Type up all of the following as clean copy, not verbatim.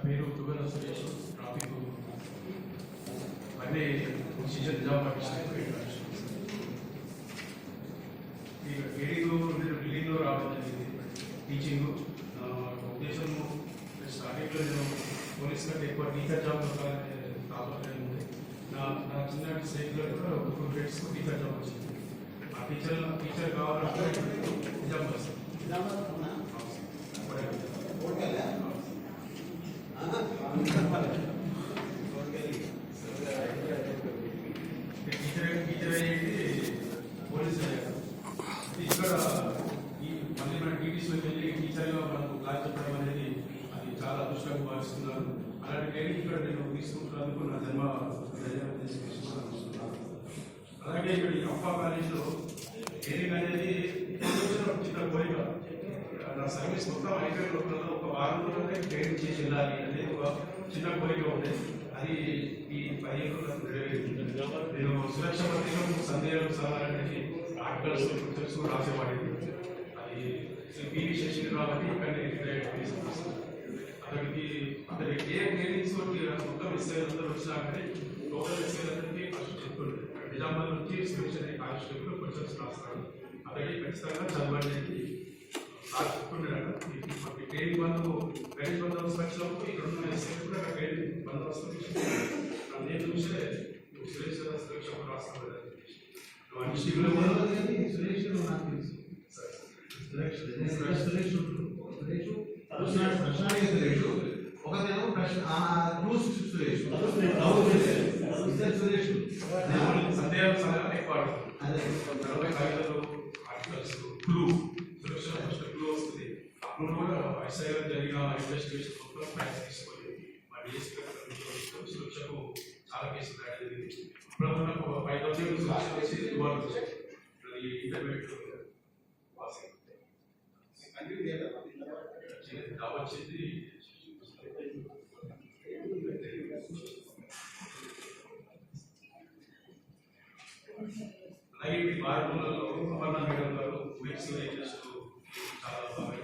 పేరు తుగల సురేష్. ట్రాఫిక్ అన్నీ season Nizam trading ఢిల్లీలో రావడం జరిగింది. టీచింగ్ ఉద్దేశము స్టార్టింగ్లో నేను పోలీస్ కంటే ఎక్కువ టీచర్ జాబ్ తాపత్రయం ఉంది. నా చిన్న స్టేజ్లో కూడా ఒక 2 grades టీచర్ జాబ్ వచ్చింది. ఆ టీచర్ కావాలంటే నిజాం వస్తుంది. టీచర్ అయ్యేది పోలీస్ అయ్యారు. ఇక్కడ మళ్ళీ మన టీటీసీలోకి వెళ్ళి టీచర్గా మనకు క్లాస్ చెప్పడం అనేది అది చాలా అదృష్టంగా భావిస్తున్నాను. అలాంటి ట్రైనింగ్ ఇక్కడ నేను తీసుకుంటున్నందుకు నా జన్మ తీసుకుంటున్నాను. అలాగే ఇక్కడ ఈ అప్పా కాలేజీలో ట్రైనింగ్ అనేది చిన్న కోరిక. నా సర్వీస్ మొత్తం అయిపోయిన లోపల ఒక వారంలోనే ట్రైనింగ్ చేసి వెళ్ళాలి అనేది ఒక చిన్న కోరిక ఉండేది. అది ఈ 10 ఏళ్ళు నాకు నెరవేరింది. నేను సురక్ష పత్రికం సందేహాలు సలహాలనేది ఆర్టికల్స్ తెలుసు రాసేవాడింది. అది పివి శశి కాబట్టి ఇక్కడ అతనికి ఏ ట్రైనింగ్స్ మొత్తం ఎస్ఐలందరూ వచ్చినా కానీ లోకల్ ఎస్ఐలందరికీ ఫస్ట్ చెప్తుండే నిజామాబాద్ నుంచి స్పెషల్ కానిస్టేబుల్ క్వశ్చన్స్ రాస్తాడు. అతనికి ఖచ్చితంగా చదవడానికి చెప్తుండేట. ట్రైనింగ్ బంధు గణేష్ బందోబస్తు వచ్చినప్పుడు ఇక్కడ ఉన్న ఎస్ఐ కూడా ట్రైనింగ్ బందోబస్తు నేను చూసే సురేష్ సురక్ష రాస్తాను. సందేహాలు సలహాలు ఎక్కువ ఆర్టికల్స్ క్లూ సురక్ష ఫస్ట్ క్లూ వస్తుంది. అప్పుడు కూడా ఎస్ఐలో జరిగిన ఇన్వెస్టిగేషన్ మొత్తం ఫ్యాక్స్ తీసుకొని మా డిఎస్పీ సురక్షకు చాలా కేసులు తయారు జరిగింది. ఇప్పుడు నాకు 5,000 సురక్ష వచ్చి ఇవ్వాలి. అది ఇంటర్మీడియట్ వచ్చింది. అలాగే ఈ భారతంలో అపర్ణ మేడం గారు చాలా బాగా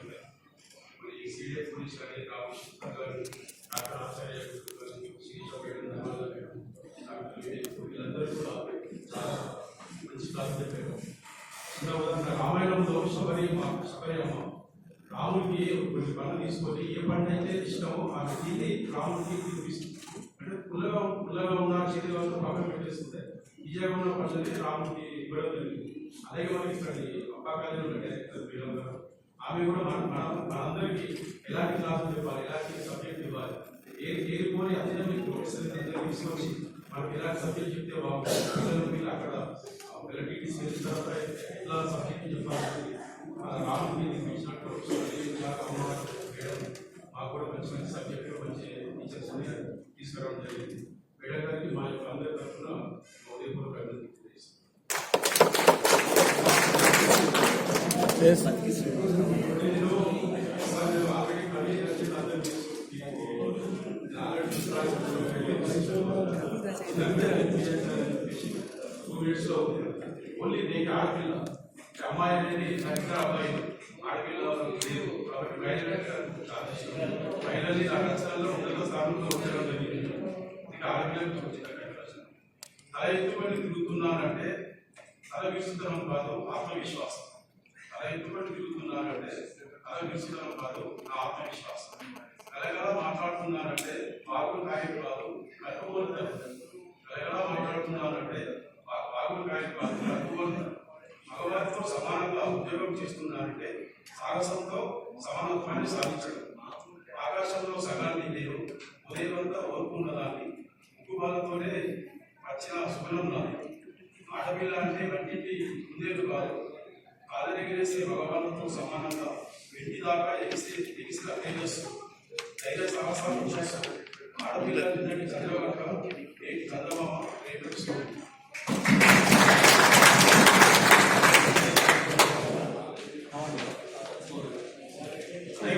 మరి సీనియర్ పోలీస్ గారి రామకృష్ణ గారు, డాక్టర్ ఆచార్య వీళ్ళందరూ కూడా చాలా మంచి క్లాస్ చెప్పారు. ఉదాహరణ రామాయణంలో శబరియమ్మ రాముడికి కొన్ని పనులు తీసుకొని ఏ పంట అయితే ఇష్టమో ఆ తీని రాముడికి తినిపిస్తుంది. అంటే పుల్లగా ఉన్న చేతిలో పక్కన పెట్టేస్తుంది. విజయంగా ఉన్న పనులని రాముడికి ఇవ్వడం జరిగింది. అలాగే మనకి ఇక్కడ అబ్బాకాలంలో డైరెక్టర్ మేడం గారు ఆమె కూడా మనందరికీ ఎలాంటి క్లాసులు ఇవ్వాలి, ఎలాంటి సబ్జెక్ట్ ఇవ్వాలి, ఏది పోని అదే మీకు ప్రొఫెసర్ అందరూ తీసుకొచ్చి మనకి ఎలాంటి సబ్జెక్ట్ చెప్తే బాగుంటుంది. మీరు అక్కడ టీటీసీ వెళ్ళిన తర్వాత ఎట్లా సబ్జెక్ట్ చెప్పాలి రాముడికి ఇచ్చినట్టు మాకు కూడా మంచి మంచి సబ్జెక్టు మంచి టీచర్స్ తీసుకురావడం జరిగింది. మేడం గారికి మా యొక్క అందరి తరఫున ఉదయపూర్వక ఓన్లీ నీకు ఆడపిల్ల అమ్మాయి అనేది సరిగ్గా అబ్బాయి ఆడపిల్ల లేదు కాబట్టి మహిళల్ని రాష్ట్రాల్లో ఉన్నత స్థానంలో ఉండడం జరిగింది. ఇక ఆడపిల్లలు తల ఎత్తుకొని తిరుగుతున్నానంటే తల విసుతనం కాదు ఆత్మవిశ్వాసం. తల ఎత్తుకొని తిరుగుతున్నానంటే తల విసుతనం కాదు నా ఆత్మవిశ్వాసం. కలగలా మాట్లాడుతున్నానంటే బాగులు కాయం కాదు కట్టుకోలుతారు. కలగలా మాట్లాడుతున్నానంటే బాగులు కాయం కాదు కట్టుకోలుతారు. మగవారితో సమానంగా ఉద్యోగం చేస్తున్నారంటే సాహసంతో సమానత్వాన్ని సాధించడం. ఆకాశంలో సగాన్ని నేను ఉదయమంతా ఓర్పున్నదాన్ని ముక్కుబాలతోనే వచ్చిన సుఖనం నాది. ఆడపిల్ల అంటే వంటింటి ముందేలు కాదు కాదరిగిరేసే భగవానుతో సమానంగా వెంటి దాకా ఎగిసిన తేజస్సు ధైర్య సాహసాలు ఆడపిల్ల నిన్నటి చదివక